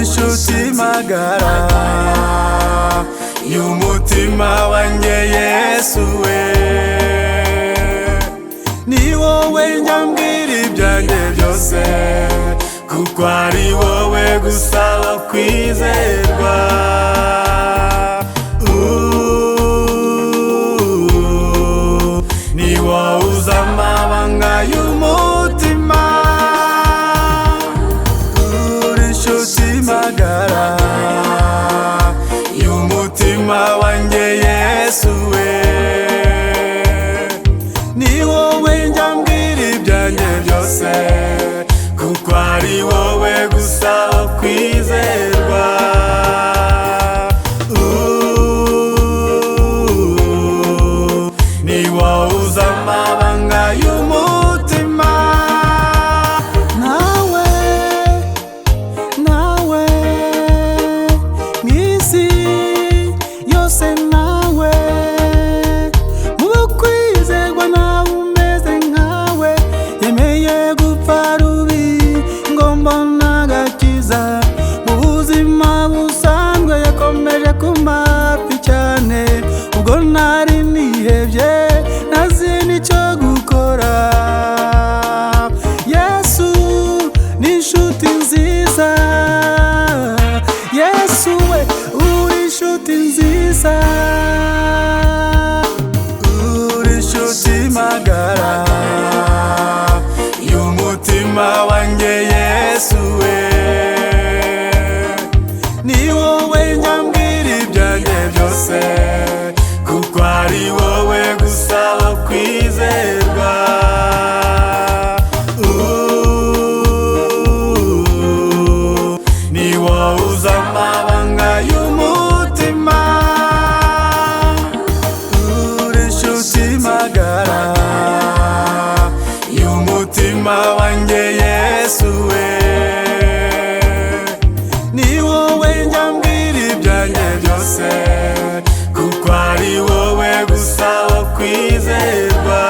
inshuti magara y'umutima wanjye Yesu we, ni wowe njyambwira ibyanjye byose, kuko ari wowe gusa wo kwizerwa. Ni wowe uzi amabanga y'umutima, uri inshuti magara y'umutima wanjye Yesu we, ni wowe njyambwira ibyanjye byose, kuko ari wowe gusa wo kwizerwa. Ni wowe uzi amabanga y'umutima. Nawe mw'isi yose, nawe mu kwizerwa, nawe umeze nkawe, yemeye gupfa rubi ngo mbone agakiza. Mu buzima busanzwe yakomeje kumapi cyane, ubwo nari nihebye ntazi n'icyo gukora. Yesu ni inshuti nziza, Yesu we uri inshuti nziza, uri inshuti magara y'umutima wanjye Yesu we, ni wowe njyambwira ibyanjye byose, kuko ari wowe gusa wo kwizerwa. Ni wowe uzi amabanga y'umutima, uri inshuti magara y'umutima wanjye Yesu we, ni wowe njyambwira ibyanjye byose, kuko ari wowe gusa wo kwizerwa.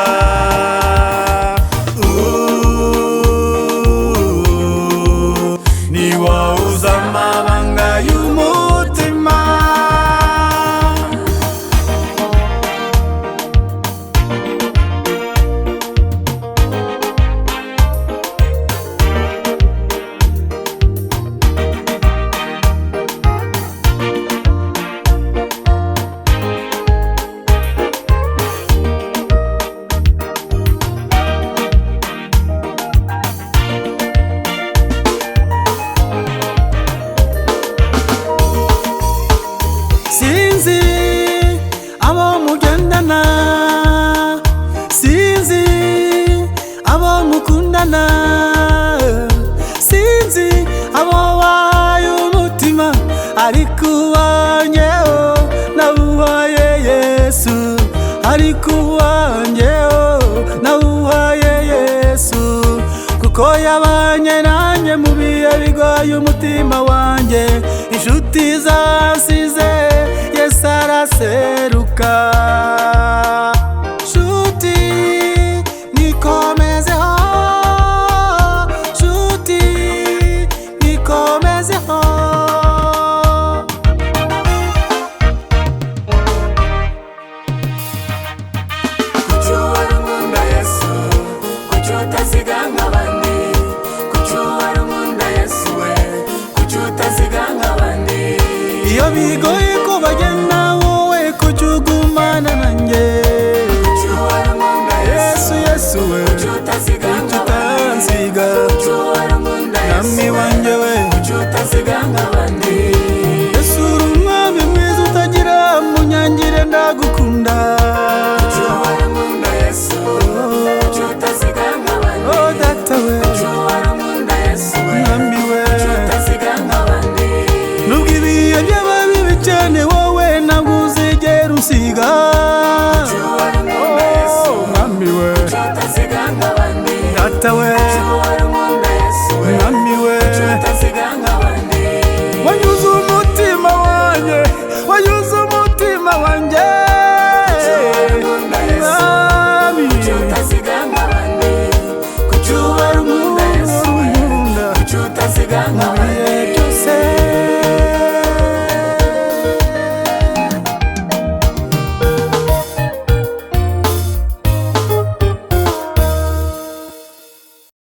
Ni wowe uzi amabanga y'umutima. sinzi abo mugendana, sinzi abo mukundana, sinzi abo wahaye umutima, ariko uwanjyeho nawuhaye Yesu, ariko uwanjyeho nawuhaye Yesu, kuko yabanye nanjye mu bihe bigoye umutima wanjye. Inshuti zasize Yesu araseruka. Nshuti nikomezeho, nshuti nikomezeho. Kuki warukunda Yesu, kuki utasiga nk'abandi, kuki warukunda Yesu we, kuki utasiga nk'abandi. Iyo bigoye ko bagenda wowe kuki ugumana nanjye. Kuki warukunda Yesu, Yesu we, kuki utasiga nk'abandi, kuki warukunda Yesu mwami wanjye we, kuki utasiga nk'abandi. Yesu uri umwami mwiza utagira munyangire, ndagukunda. Kuki warukunda Yesu, kuki utasiga nk'abandi. Oh data we, Kuki warukunda Yesu we, mwami we, kuki utasiga nk'abandi. nubwo ibihe byaba bibi cyane, wowe ntabwo uzigera usiga. Kuki warukunda Yesu, mwami we, kuki utasiga nk'abandi. data we, Kuki warukunda Yesu we, mwami we, kuki utasiga nk'abandi. wanyuze umutima wanjye, wanyuze umutima wanjye.